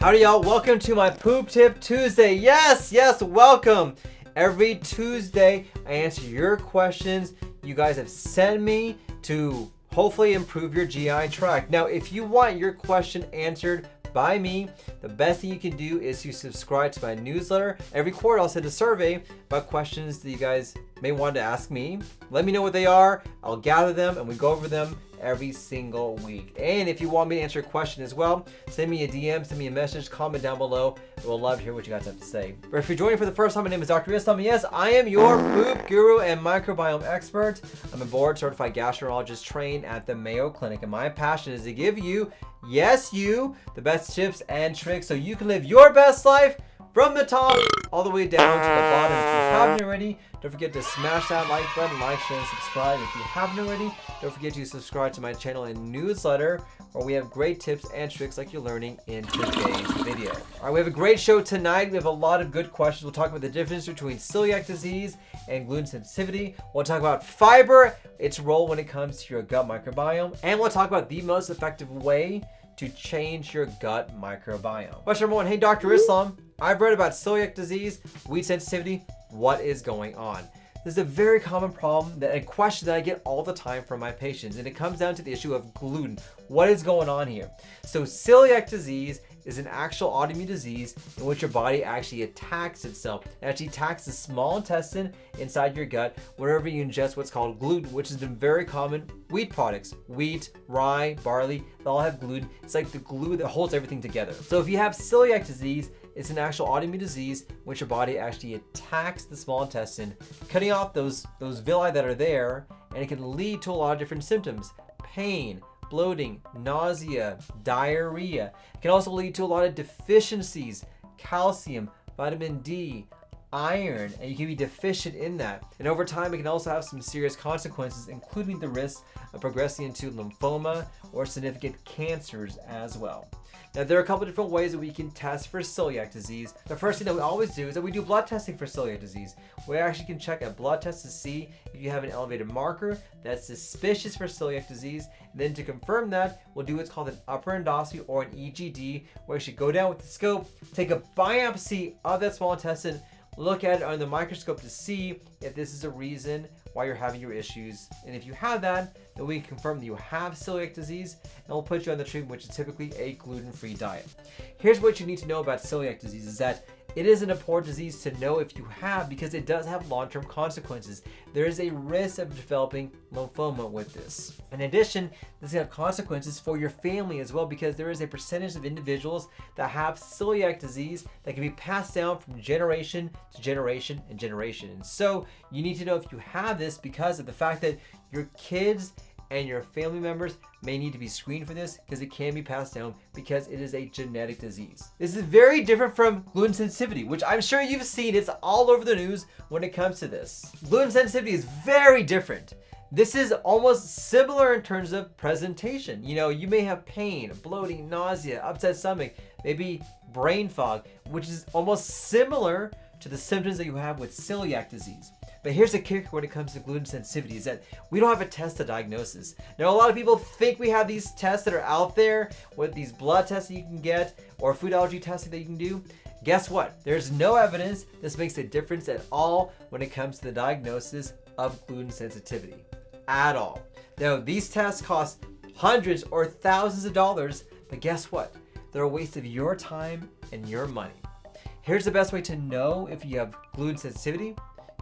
Howdy y'all, welcome to my Poop Tip Tuesday. Yes, welcome. Every Tuesday, I answer your questions you guys have sent me to hopefully improve your GI tract. Now, if you want your question answered by me, the best thing you can do is to subscribe to my newsletter. Every quarter, I'll send a survey about questions that you guys may want to ask me. Let me know what they are. I'll gather them and we go over them every single week. And if you want me to answer a question as well, send me a DM, send me a message, comment down below. We'll love to hear what you guys have to say. But if you're joining for the first time, my name is Dr. Islam. Yes, I am your poop guru and microbiome expert. I'm a board certified gastroenterologist trained at the Mayo Clinic, and my passion is to give you, yes, you, the best tips and tricks so you can live your best life from the top all the way down to the bottom. If you haven't already, don't forget to smash that like button, like, share, and subscribe. If you haven't already, don't forget to subscribe to my channel and newsletter, where we have great tips and tricks like you're learning in today's video. All right, we have a great show tonight. We have a lot of good questions. We'll talk about the difference between celiac disease and gluten sensitivity. We'll talk about fiber, its role when it comes to your gut microbiome, and we'll talk about the most effective way to change your gut microbiome. Question number one, hey Dr. Islam, I've read about celiac disease, wheat sensitivity. What is going on? This is a very common problem, a question that I get all the time from my patients, and it comes down to the issue of gluten. What is going on here? So celiac disease is an actual autoimmune disease in which your body actually attacks itself. It actually attacks the small intestine inside your gut whenever you ingest what's called gluten, which is in very common wheat products. Wheat, rye, barley, they all have gluten. It's like the glue that holds everything together. So if you have celiac disease, it's an actual autoimmune disease in which your body actually attacks the small intestine, cutting off those villi that are there, and it can lead to a lot of different symptoms: pain, bloating, nausea, diarrhea. It can also lead to a lot of deficiencies: calcium, vitamin D, iron, and you can be deficient in that. And over time, it can also have some serious consequences, including the risk of progressing into lymphoma or significant cancers as well. Now, there are a couple of different ways that we can test for celiac disease. The first thing that we always do is that we do blood testing for celiac disease. We actually can check a blood test to see if you have an elevated marker that's suspicious for celiac disease. And then to confirm that, we'll do what's called an upper endoscopy or an EGD, where you should go down with the scope, take a biopsy of that small intestine, look at it under the microscope to see if this is a reason why you're having your issues. And if you have that, then we can confirm that you have celiac disease, and we'll put you on the treatment, which is typically a gluten-free diet. Here's what you need to know about celiac disease, is that it is an important disease to know if you have, because it does have long-term consequences. There is a risk of developing lymphoma with this. In addition, this can have consequences for your family as well, because there is a percentage of individuals that have celiac disease that can be passed down from generation to generation and generation. And so you need to know if you have this, because of the fact that your kids and your family members may need to be screened for this, because it can be passed down because it is a genetic disease. This is very different from gluten sensitivity, which I'm sure you've seen. It's all over the news when it comes to this. Gluten sensitivity is very different. This is almost similar in terms of presentation. You know, you may have pain, bloating, nausea, upset stomach, maybe brain fog, which is almost similar to the symptoms that you have with celiac disease. But here's the kicker when it comes to gluten sensitivity, is that we don't have a test to diagnose this. Now, a lot of people think we have these tests that are out there, with these blood tests that you can get, or food allergy testing that you can do. Guess what? There's no evidence this makes a difference at all when it comes to the diagnosis of gluten sensitivity. At all. Now, these tests cost hundreds or thousands of dollars, but guess what? They're a waste of your time and your money. Here's the best way to know if you have gluten sensitivity.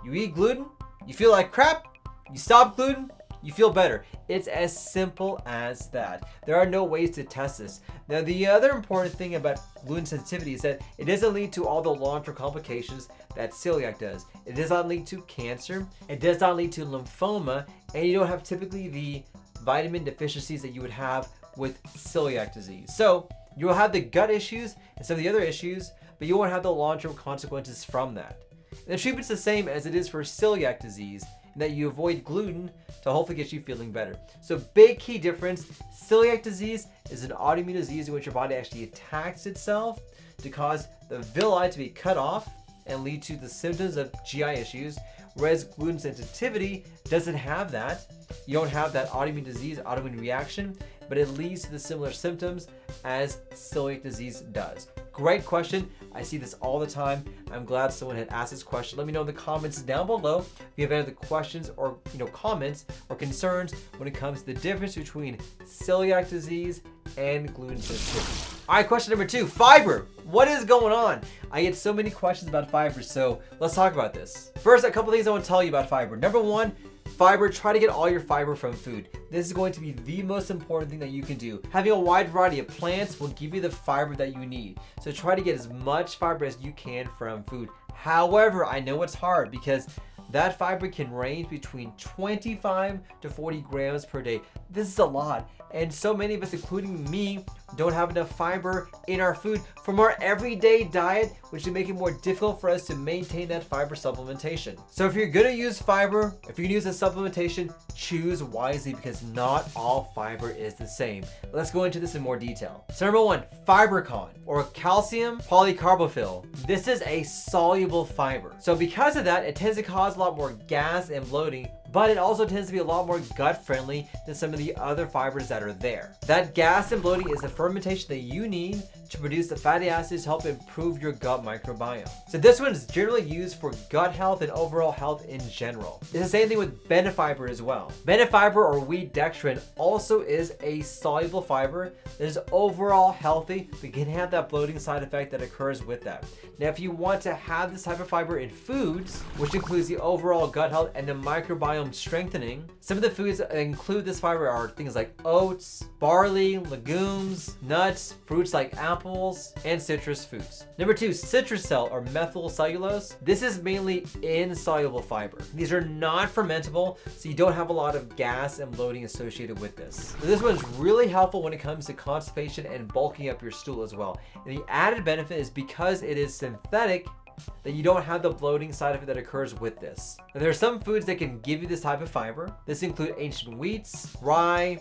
You eat gluten, you feel like crap, you stop gluten, you feel better. It's as simple as that. There are no ways to test this. Now, the other important thing about gluten sensitivity is that it doesn't lead to all the long-term complications that celiac does. It does not lead to cancer, it does not lead to lymphoma, and you don't have typically the vitamin deficiencies that you would have with celiac disease. So you will have the gut issues and some of the other issues, but you won't have the long-term consequences from that. And the treatment's the same as it is for celiac disease, in that you avoid gluten to hopefully get you feeling better. So big key difference: celiac disease is an autoimmune disease in which your body actually attacks itself to cause the villi to be cut off and lead to the symptoms of GI issues, whereas gluten sensitivity doesn't have that. You don't have that autoimmune disease, autoimmune reaction, but it leads to the similar symptoms as celiac disease does. great question. I see this all the time. I'm glad someone had asked this question. Let me know in the comments down below if you have any other questions or comments or concerns when it comes to the difference between celiac disease and gluten sensitivity. All right, question number 2, fiber. What is going on? I get so many questions about fiber, so let's talk about this. First, a couple things I want to tell you about fiber. Number 1, fiber, try to get all your fiber from food. This is going to be the most important thing that you can do. Having a wide variety of plants will give you the fiber that you need. So try to get as much fiber as you can from food. However, I know it's hard because that fiber can range between 25 to 40 grams per day. This is a lot. And so many of us, including me, don't have enough fiber in our food from our everyday diet, which will make it more difficult for us to maintain that fiber supplementation. So if you're gonna use fiber, if you're gonna use a supplementation, choose wisely because not all fiber is the same. Let's go into this in more detail. So number 1, FiberCon, or calcium polycarbophil. This is a soluble fiber. So because of that, it tends to cause a lot more gas and bloating, but it also tends to be a lot more gut friendly than some of the other fibers that are there. That gas and bloating is the fermentation that you need to produce the fatty acids to help improve your gut microbiome. So this one is generally used for gut health and overall health in general. It's the same thing with benefiber as well. Benefiber or wheat dextrin also is a soluble fiber that is overall healthy but can have that bloating side effect that occurs with that. Now if you want to have this type of fiber in foods, which includes the overall gut health and the microbiome strengthening, some of the foods that include this fiber are things like oats, barley, legumes, nuts, fruits like apples, and citrus foods. Number 2, citrusel or methyl cellulose. This is mainly insoluble fiber. These are not fermentable, so you don't have a lot of gas and bloating associated with this. So this one's really helpful when it comes to constipation and bulking up your stool as well. And the added benefit is because it is synthetic, that you don't have the bloating side effect that occurs with this. Now, there are some foods that can give you this type of fiber. This include ancient wheats, rye,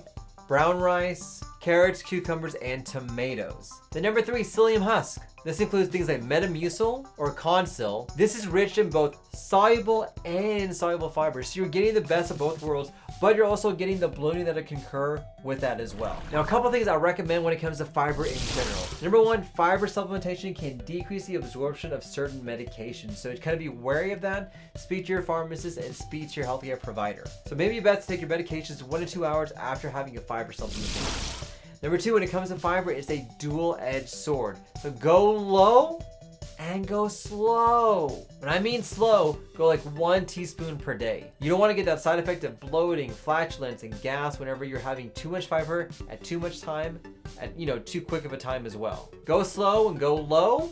brown rice, carrots, cucumbers, and tomatoes. The number 3, psyllium husk. This includes things like metamucil or consil. This is rich in both soluble and insoluble fibers, so you're getting the best of both worlds, but you're also getting the bloating that can occur with that as well. Now, a couple things I recommend when it comes to fiber in general. Number 1, fiber supplementation can decrease the absorption of certain medications, so kind of be wary of that. Speak to your pharmacist and speak to your healthcare provider. So maybe it's best to take your medications 1 to 2 hours after having a fiber supplementation. Number 2, when it comes to fiber, it's a dual-edged sword. So go low and go slow. When I mean slow, go like 1 teaspoon per day. You don't want to get that side effect of bloating, flatulence, and gas whenever you're having too much fiber at too much time, at too quick of a time as well. Go slow and go low,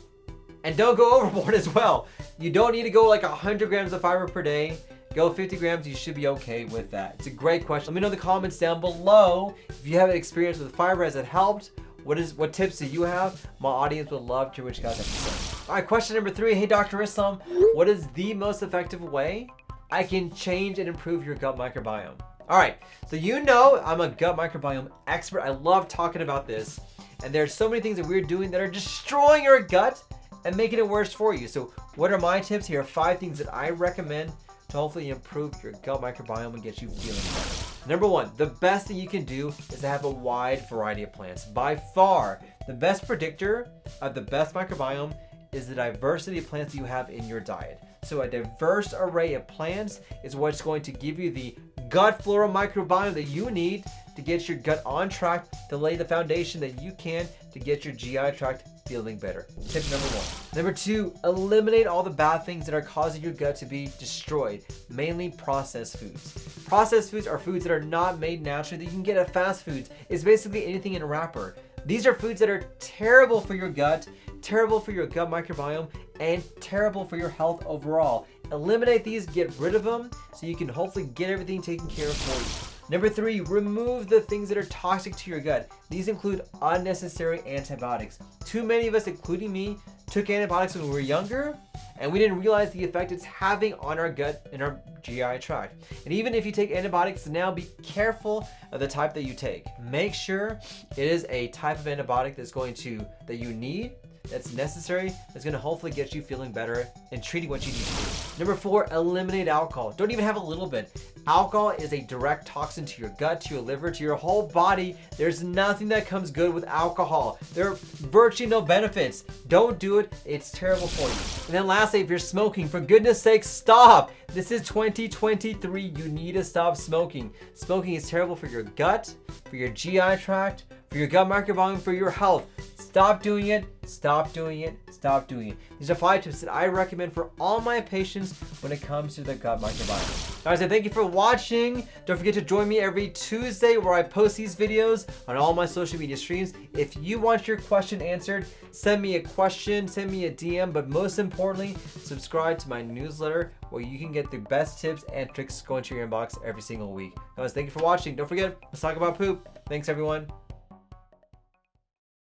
and don't go overboard as well. You don't need to go like 100 grams of fiber per day. Go 50 grams, you should be okay with that. It's a great question. Let me know in the comments down below if you have an experience with fiber. Has it helped? What tips do you have? My audience would love to hear what you guys have to say. All right, question number 3. Hey, Dr. Islam, what is the most effective way I can change and improve your gut microbiome? All right, so I'm a gut microbiome expert. I love talking about this. And there's so many things that we're doing that are destroying your gut and making it worse for you. So what are my tips? Here are 5 things that I recommend to hopefully improve your gut microbiome and get you feeling better. Number 1, the best thing you can do is to have a wide variety of plants. By far, the best predictor of the best microbiome is the diversity of plants you have in your diet. So a diverse array of plants is what's going to give you the gut flora microbiome that you need to get your gut on track, to lay the foundation that you can to get your GI tract feeling better. Tip number 1. Number 2, eliminate all the bad things that are causing your gut to be destroyed, mainly processed foods. Processed foods are foods that are not made naturally that you can get at fast foods. It's basically anything in a wrapper. These are foods that are terrible for your gut, terrible for your gut microbiome, and terrible for your health overall. Eliminate these, get rid of them, so you can hopefully get everything taken care of for you. Number 3, remove the things that are toxic to your gut. These include unnecessary antibiotics. Too many of us, including me, took antibiotics when we were younger, and we didn't realize the effect it's having on our gut and our GI tract. And even if you take antibiotics now, be careful of the type that you take. Make sure it is a type of antibiotic that you need that's necessary that's going to hopefully get you feeling better and treating what you need to do. Number 4, eliminate alcohol. Don't even have a little bit. Alcohol is a direct toxin to your gut, to your liver, to your whole body. There's nothing that comes good with alcohol. There are virtually no benefits. Don't do it. It's terrible for you. And then lastly, if you're smoking, for goodness sake, stop. This is 2023. You need to stop smoking. Smoking is terrible for your gut, for your GI tract, for your gut microbiome, for your health. Stop doing it. Stop doing it. Stop doing it. These are 5 tips that I recommend for all my patients when it comes to the gut microbiome. Guys, I thank you for watching. Don't forget to join me every Tuesday where I post these videos on all my social media streams. If you want your question answered, send me a question, send me a DM, but most importantly, subscribe to my newsletter where you can get the best tips and tricks going to your inbox every single week. Guys, thank you for watching. Don't forget, let's talk about poop. Thanks, everyone.